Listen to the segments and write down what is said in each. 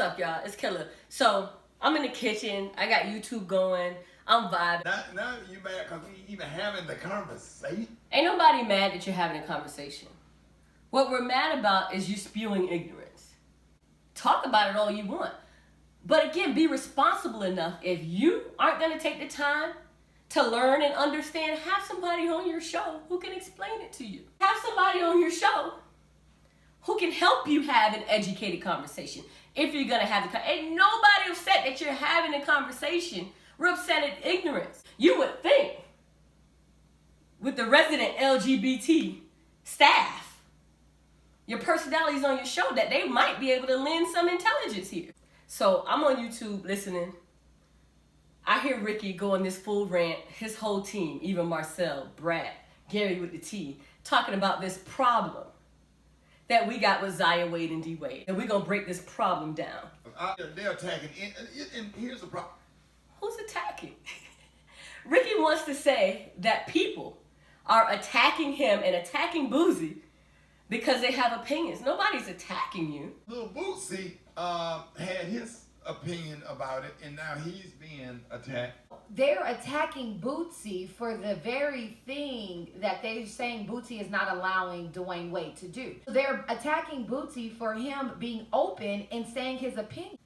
up, y'all? It's Killer. So, I'm in the kitchen. I got YouTube going. I'm vibing. Now you mad because we even having the conversation? Ain't nobody mad that you're having a conversation. What we're mad about is you spewing ignorance. Talk about it all you want. But again, be responsible enough. If you aren't going to take the time to learn and understand, have somebody on your show who can explain it to you. Have somebody on your show who can help you have an educated conversation. If you're going to have the ain't nobody upset that you're having a conversation. We're upset at ignorance. You would think with the resident LGBT staff, your personalities on your show, that they might be able to lend some intelligence here. So I'm on YouTube listening. I hear Ricky going this full rant, his whole team, even Marcel, Brad, Gary with the T, talking about this problem that we got with Zaya, Wade, and D. Wade. And we're going to break this problem down. They're attacking, and here's the problem. Who's attacking? Ricky wants to say that people are attacking him and attacking Busi because they have opinions. Nobody's attacking you. Little Busi had his opinion about it, and now he's being attacked. They're attacking Busi for the very thing that they're saying Busi is not allowing Dwyane Wade to do. They're attacking Busi for him being open and saying his opinion.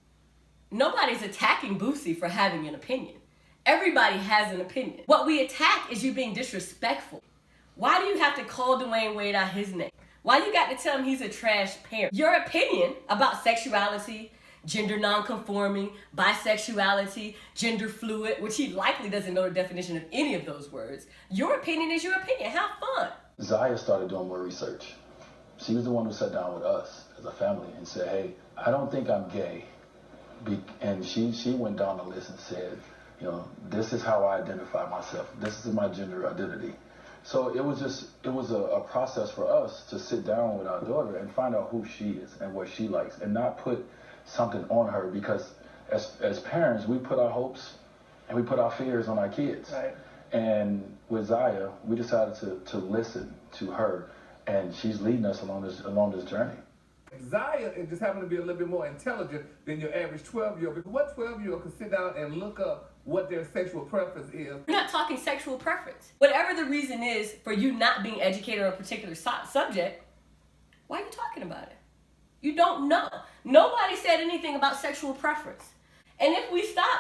Nobody's attacking Busi for having an opinion. Everybody has an opinion. What we attack is you being disrespectful. Why do you have to call Dwyane Wade out his name? Why you got to tell him he's a trash parent? Your opinion about sexuality, gender non-conforming, bisexuality, gender fluid, which he likely doesn't know the definition of any of those words. Your opinion is your opinion. Have fun. Zaya started doing more research. She was the one who sat down with us as a family and said, hey, I don't think I'm gay. And she went down the list and said, you know, this is how I identify myself. This is my gender identity. So it was a process for us to sit down with our daughter and find out who she is and what she likes and not put something on her, because as parents, we put our hopes and we put our fears on our kids. Right. And with Zaya, we decided to listen to her, and she's leading us along this journey. Zaya just happened to be a little bit more intelligent than your average 12-year-old. Because what 12-year-old can sit down and look up what their sexual preference is? We're not talking sexual preference. Whatever the reason is for you not being educated on a particular subject, why are you talking about it? You don't know. Nobody said anything about sexual preference. And if we stop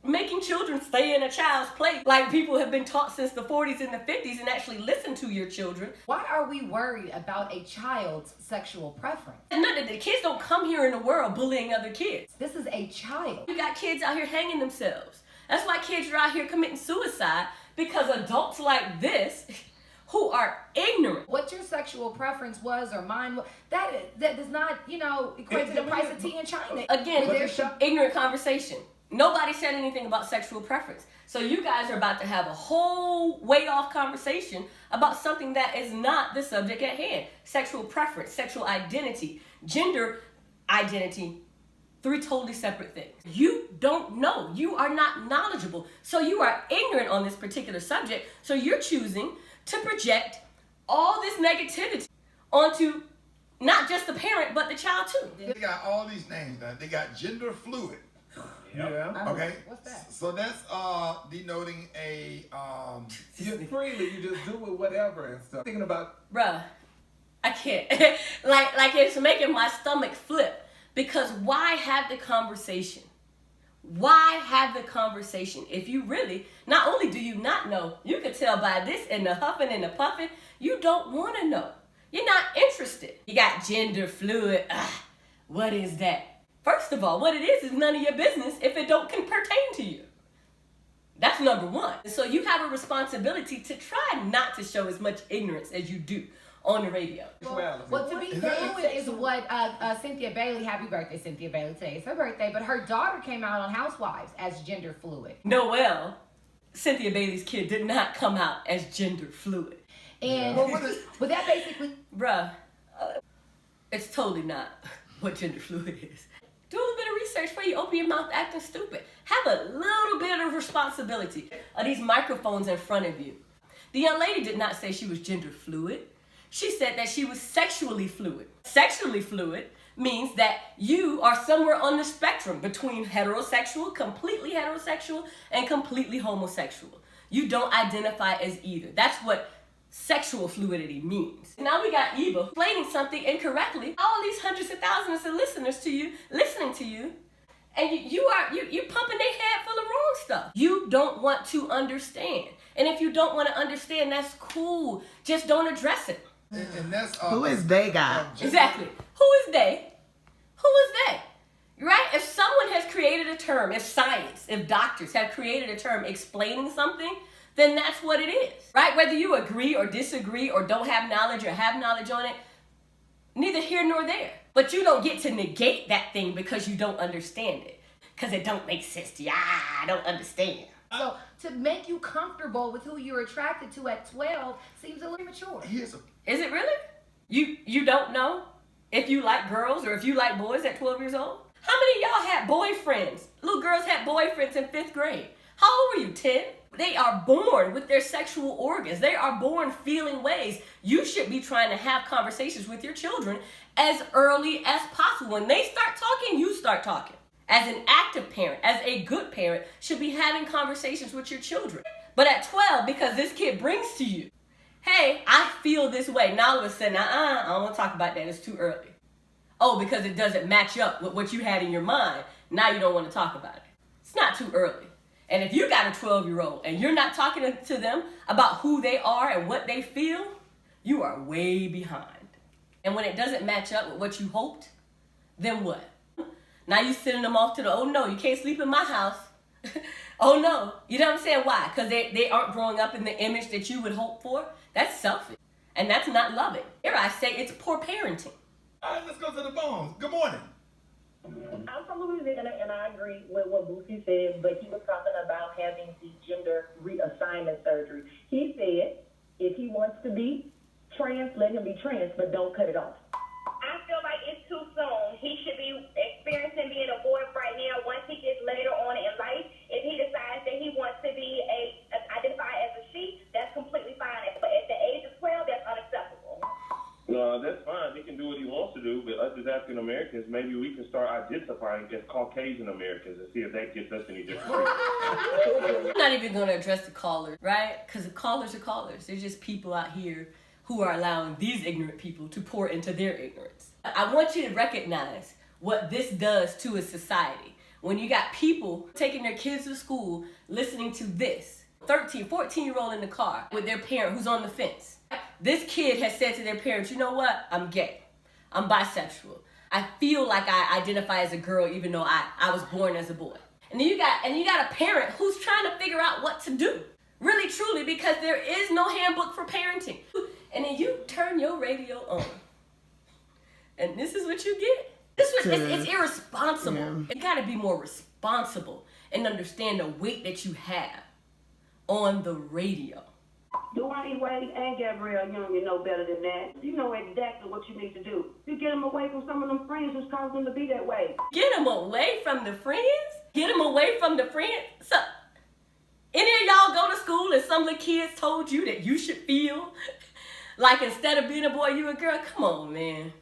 making children stay in a child's place, like people have been taught since the 40s and the 50s, and actually listen to your children. Why are we worried about a child's sexual preference? And none of the kids don't come here in the world bullying other kids. This is a child. You got kids out here hanging themselves. That's why kids are out here committing suicide, because adults like this who are ignorant. What your sexual preference was or mine was, that does not, equate to the price of tea in China. Again, ignorant conversation. Nobody said anything about sexual preference. So you guys are about to have a whole way off conversation about something that is not the subject at hand. Sexual preference, sexual identity, gender identity, three totally separate things. You don't know. You are not knowledgeable. So you are ignorant on this particular subject. So you're choosing to project all this negativity onto not just the parent, but the child too. They got all these names now. They got gender fluid. Yeah. Okay. What's that? So that's denoting a You're freely, you just do it whatever and stuff. Thinking about, bruh, I can't. like it's making my stomach flip, because why have the conversation? Why have the conversation? If you really, not only do you not know, you can tell by this and the huffing and the puffing, you don't want to know. You're not interested. You got gender fluid. What is that? First of all, what it is none of your business if it don't pertain to you. That's number one. So you have a responsibility to try not to show as much ignorance as you do on the radio. Well, to be fluid is what Cynthia Bailey, happy birthday, Cynthia Bailey, today is her birthday, but her daughter came out on Housewives as gender fluid. Noelle, Cynthia Bailey's kid, did not come out as gender fluid. And but that basically... Bruh, it's totally not what gender fluid is. Do a little bit of research before you open your mouth acting stupid. Have a little bit of responsibility of these microphones in front of you. The young lady did not say she was gender fluid. She said that she was sexually fluid. Sexually fluid means that you are somewhere on the spectrum between completely heterosexual, and completely homosexual. You don't identify as either. That's what sexual fluidity means. Now we got Eva explaining something incorrectly. All these hundreds of thousands of listeners to you, listening to you, and you're pumping their head full of wrong stuff. You don't want to understand. And if you don't want to understand, that's cool. Just don't address it. And that's Who is they guy? Exactly. Who is they? Who is they? Right? If someone has created a term, if science, if doctors have created a term explaining something, then that's what it is. Right? Whether you agree or disagree or don't have knowledge or have knowledge on it, neither here nor there. But you don't get to negate that thing because you don't understand it. Because it don't make sense to you. I don't understand. So to make you comfortable with who you're attracted to at 12 seems a little mature. Is it really? You don't know if you like girls or if you like boys at 12 years old? How many of y'all had boyfriends? Little girls had boyfriends in 5th grade. How old were you, 10? They are born with their sexual organs. They are born feeling ways. You should be trying to have conversations with your children as early as possible. When they start talking, you start talking. As an active parent, as a good parent, should be having conversations with your children. But at 12, because this kid brings to you, hey, I feel this way. Now all of a sudden, I don't want to talk about that. It's too early. Oh, because it doesn't match up with what you had in your mind. Now you don't want to talk about it. It's not too early. And if you got a 12-year-old and you're not talking to them about who they are and what they feel, you are way behind. And when it doesn't match up with what you hoped, then what? Now you sending them off to the, oh no, you can't sleep in my house. Oh no. You know what I'm saying? Why? Because they aren't growing up in the image that you would hope for. That's selfish. And that's not loving. Here I say it's poor parenting. All right, let's go to the phones. Good morning. I'm from Louisiana, and I agree with what Busi said, but he was talking about having the gender reassignment surgery. He said if he wants to be trans, let him be trans, but don't cut it off. I feel like it's too soon. He should be experiencing being a boy right now. Once he gets later on in life, if he decides that he wants to be identify as a she, that's completely fine. But at the age of 12, that's unacceptable. No, that's fine. He can do what he wants to do. But us as African Americans, maybe we can start identifying as Caucasian Americans and see if that gets us any different. I'm not even going to address the callers, right? Because the callers are callers. They're just people out here who are allowing these ignorant people to pour into their ignorance. I want you to recognize what this does to a society. When you got people taking their kids to school, listening to this, 13, 14-year-old in the car with their parent who's on the fence. This kid has said to their parents, you know what? I'm gay. I'm bisexual. I feel like I identify as a girl even though I was born as a boy. And then you got a parent who's trying to figure out what to do. Really, truly, because there is no handbook for parenting. And then you turn your radio on. And this is what you get. It's irresponsible. Yeah. You gotta be more responsible and understand the weight that you have on the radio. Dwyane Wade and Gabrielle Young, you know better than that. You know exactly what you need to do. You get them away from some of them friends who's causing them to be that way. Get them away from the friends? Get them away from the friends? So, any of y'all go to school and some of the kids told you that you should feel like instead of being a boy, you a girl? Come on, man.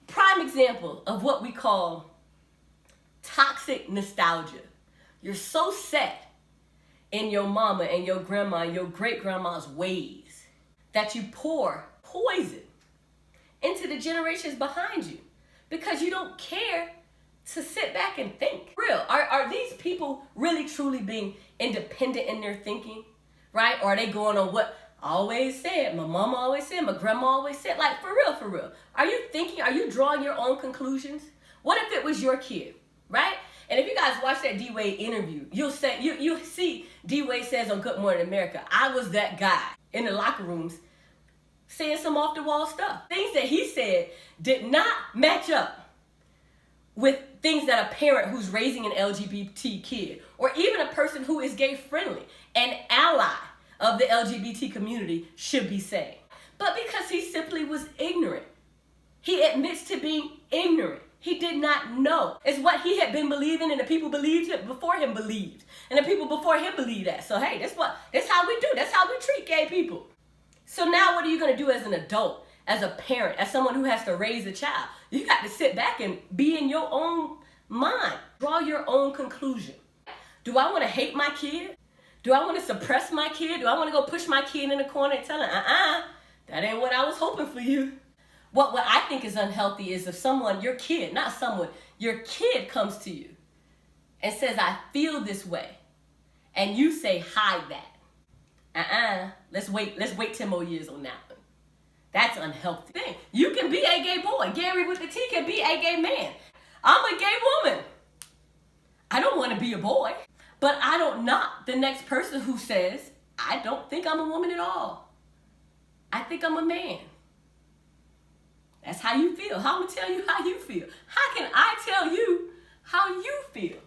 Prime example of what we call toxic nostalgia. You're so set in your mama and your grandma and your great-grandma's ways that you pour poison into the generations behind you because you don't care to sit back and think. Real, are these people really truly being independent in their thinking, right? Or are they going on what I always said, my mama always said, my grandma always said? Like, for real. Are you thinking, are you drawing your own conclusions? What if it was your kid, right? And if you guys watch that D-Wade interview, you'll see D-Wade says on Good Morning America, I was that guy in the locker rooms saying some off-the-wall stuff. Things that he said did not match up with things that a parent who's raising an LGBT kid, or even a person who is gay-friendly, an ally of the LGBT community, should be saying. But because he simply was ignorant, he admits to being ignorant. He did not know. It's what he had been believing, and the people believed him before him believed. And the people before him believed that. So hey, that's how we do. That's how we treat gay people. So now what are you going to do as an adult, as a parent, as someone who has to raise a child. You got to sit back and be in your own mind. Draw your own conclusion. Do I want to hate my kid? Do I want to suppress my kid? Do I want to go push my kid in the corner and tell her, that ain't what I was hoping for you? What I think is unhealthy is if someone, your kid, not someone, your kid comes to you and says, I feel this way. And you say, hide that. Let's wait 10 more years on that one. That's unhealthy thing. You can be a gay boy. Gary with the T can be a gay man. I'm a gay woman. I don't want to be a boy. But I don't knock the next person who says, I don't think I'm a woman at all. I think I'm a man. That's how you feel. How am I tell you how you feel? How can I tell you how you feel?